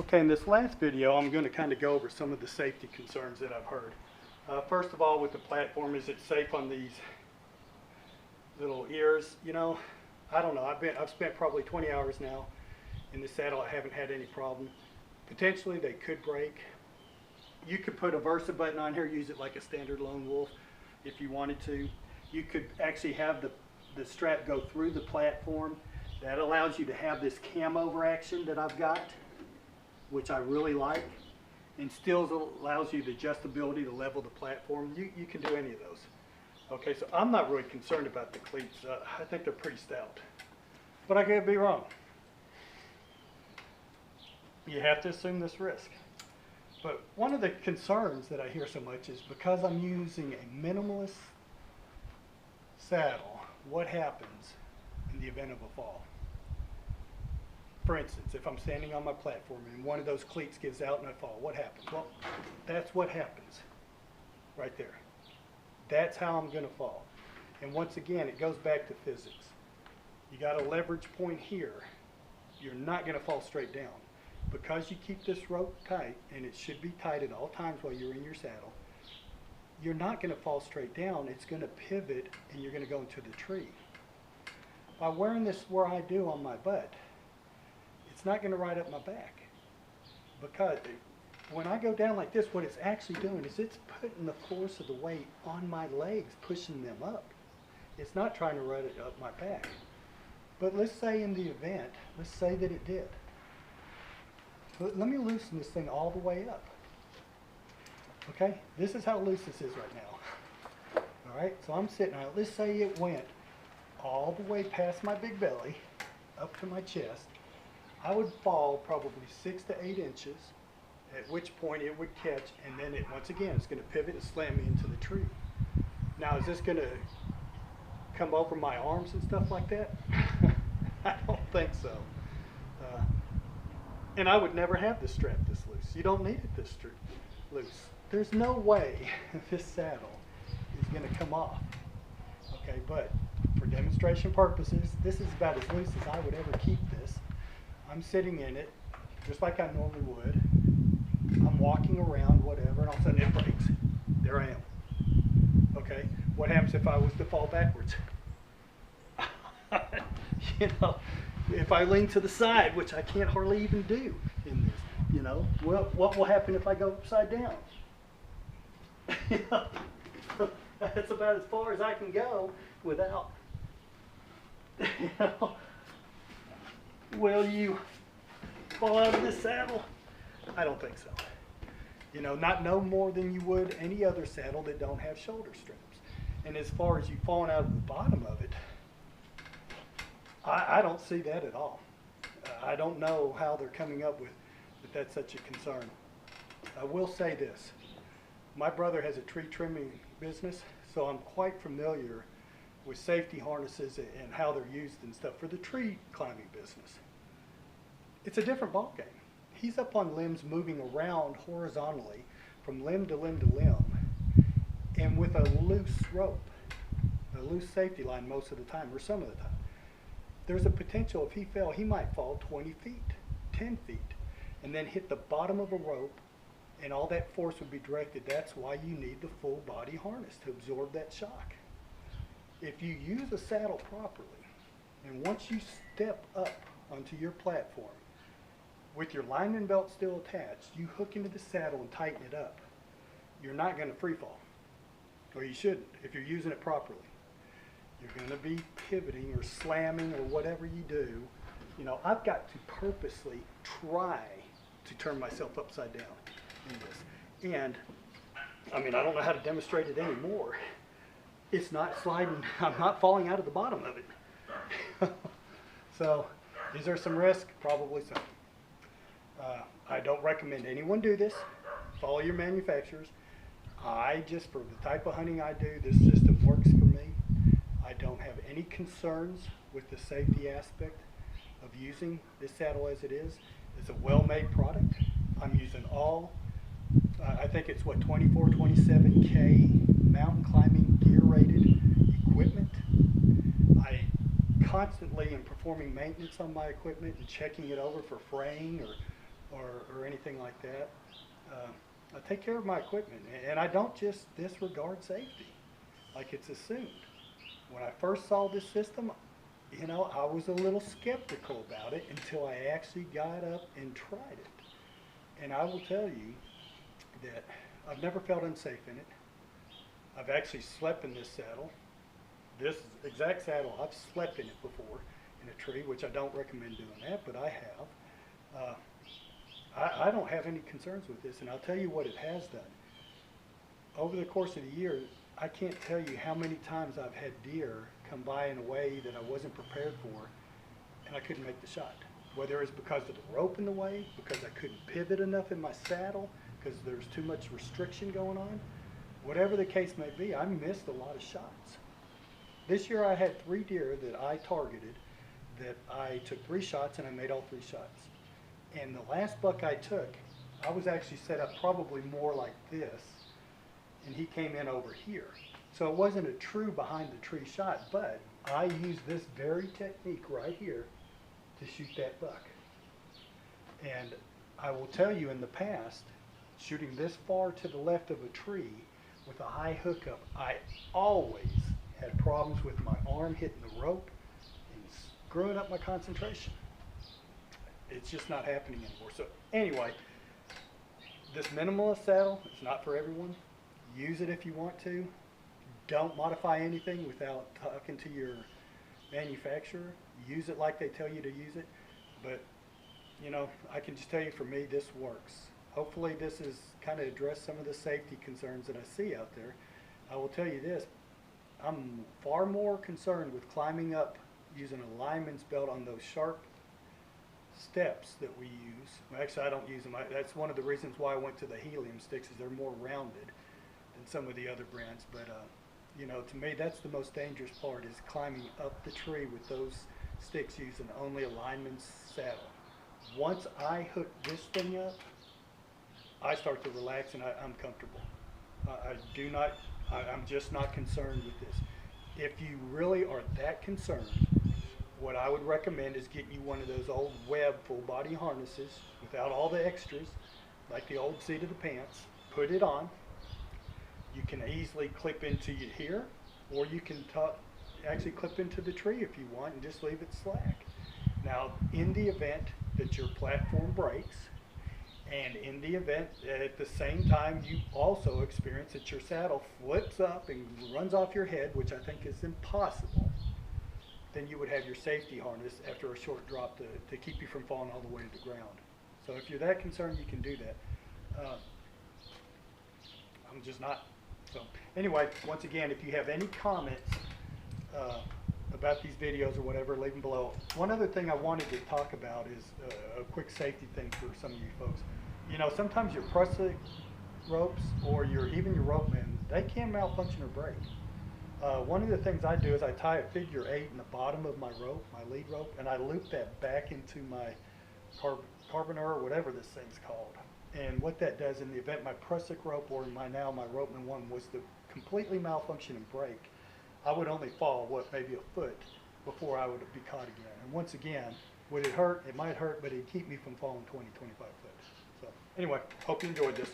Okay, in this last video, I'm going to kind of go over some of the safety concerns that I've heard. First of all, with the platform, is it safe on these little ears? You know, I don't know. I've spent probably 20 hours now in the saddle. I haven't had any problem. Potentially, they could break. You could put a Versa button on here, use it like a standard Lone Wolf if you wanted to. You could actually have the strap go through the platform. That allows you to have this cam over action that I've got, which I really like, and still allows you the adjustability to level the platform. You can do any of those. Okay, so I'm not really concerned about the cleats. I think they're pretty stout, but I could be wrong. You have to assume this risk. But one of the concerns that I hear so much is because I'm using a minimalist saddle, what happens in the event of a fall? For instance, if I'm standing on my platform and one of those cleats gives out and I fall, what happens? Well, that's what happens right there. That's how I'm going to fall. And once again, it goes back to physics. You got a leverage point here. You're not going to fall straight down. Because you keep this rope tight, and it should be tight at all times while you're in your saddle, you're not going to fall straight down. It's going to pivot and you're going to go into the tree. By wearing this where I do on my butt, it's not going to ride up my back, because when I go down like this, what it's actually doing is it's putting the force of the weight on my legs, pushing them up. It's not trying to ride it up my back. But let's say in the event, let's say that it did. Let me loosen this thing all the way up. Okay, this is how loose this is right now. All right, so I'm sitting on it. Let's say it went all the way past my big belly, up to my chest. I would fall probably 6 to 8 inches, at which point it would catch, and then once again, it's going to pivot and slam me into the tree. Now, is this going to come over my arms and stuff like that? I don't think so. And I would never have this strap this loose. You don't need it this loose. There's no way this saddle is going to come off. Okay, but for demonstration purposes, this is about as loose as I would ever keep this. I'm sitting in it, just like I normally would. I'm walking around, whatever, and all of a sudden it breaks. There I am. Okay, what happens if I was to fall backwards? You know, if I lean to the side, which I can't hardly even do in this, you know, well, what will happen if I go upside down? You know, that's about as far as I can go without, you know. Will you fall out of this saddle? I don't think so. You know, not no more than you would any other saddle that don't have shoulder straps. And as far as you falling out of the bottom of it, I don't see that at all. I don't know how they're coming up with that that's such a concern. I will say this. My brother has a tree trimming business, so I'm quite familiar with safety harnesses and how they're used and stuff for the tree climbing business. It's a different ballgame. He's up on limbs moving around horizontally from limb to limb to limb, and with a loose rope, a loose safety line most of the time, or some of the time. There's a potential if he fell, he might fall 20 feet, 10 feet, and then hit the bottom of a rope, and all that force would be directed. That's why you need the full body harness to absorb that shock. If you use a saddle properly, and once you step up onto your platform, with your lineman belt still attached, you hook into the saddle and tighten it up. You're not going to free fall, or you shouldn't if you're using it properly. You're going to be pivoting or slamming or whatever you do. You know, I've got to purposely try to turn myself upside down in this. And, I mean, I don't know how to demonstrate it anymore. It's not sliding. I'm not falling out of the bottom of it. So, is there some risk? Probably so. I don't recommend anyone do this. Follow your manufacturers. For the type of hunting I do, this system works for me. I don't have any concerns with the safety aspect of using this saddle as it is. It's a well-made product. I'm using all, I think it's what, 24, 27K mountain climbing gear rated equipment. I constantly am performing maintenance on my equipment and checking it over for fraying or anything like that. I take care of my equipment, and I don't just disregard safety like it's assumed. When I first saw this system, you know, I was a little skeptical about it until I actually got up and tried it. And I will tell you that I've never felt unsafe in it. I've actually slept in this saddle. This exact saddle, I've slept in it before in a tree, which I don't recommend doing that, but I have. I don't have any concerns with this, and I'll tell you what it has done. Over the course of the year, I can't tell you how many times I've had deer come by in a way that I wasn't prepared for, and I couldn't make the shot. Whether it's because of the rope in the way, because I couldn't pivot enough in my saddle, because there's too much restriction going on, whatever the case may be, I missed a lot of shots. This year I had 3 deer that I targeted, that I took 3 shots and I made all 3 shots. And the last buck I took, I was actually set up probably more like this, and he came in over here. So it wasn't a true behind the tree shot, but I used this very technique right here to shoot that buck. And I will tell you, in the past, shooting this far to the left of a tree with a high hookup, I always had problems with my arm hitting the rope and screwing up my concentration. It's just not happening anymore. So anyway, this minimalist saddle is not for everyone. Use it if you want to. Don't modify anything without talking to your manufacturer. Use it like they tell you to use it. But, you know, I can just tell you, for me, this works. Hopefully this has kind of addressed some of the safety concerns that I see out there. I will tell you this, I'm far more concerned with climbing up using a lineman's belt on those sharp steps that we use. Well, actually, I don't use them. That's one of the reasons why I went to the helium sticks, is they're more rounded than some of the other brands. But you know, to me, that's the most dangerous part, is climbing up the tree with those sticks using only a lineman's saddle. Once I hook this thing up, I start to relax and I'm comfortable. I'm just not concerned with this. If you really are that concerned, what I would recommend is getting you one of those old web full body harnesses without all the extras, like the old seat of the pants. Put it on. You can easily clip into here, or you can actually clip into the tree if you want and just leave it slack. Now, in the event that your platform breaks, and in the event that at the same time you also experience that your saddle flips up and runs off your head, which I think is impossible, then you would have your safety harness after a short drop to keep you from falling all the way to the ground. So if you're that concerned, you can do that. I'm just not. So anyway, once again, if you have any comments about these videos or whatever, leave them below. One other thing I wanted to talk about is a quick safety thing for some of you folks. You know, sometimes your prusik ropes or even your rope men, they can malfunction or break. One of the things I do is I tie a figure 8 in the bottom of my rope, my lead rope, and I loop that back into my carboner or whatever this thing's called. And what that does, in the event my prusik rope or my ropeman 1 was to completely malfunction and break, I would only fall, maybe a foot before I would be caught again. And once again, would it hurt? It might hurt, but it'd keep me from falling 20, 25 foot. So anyway, hope you enjoyed this.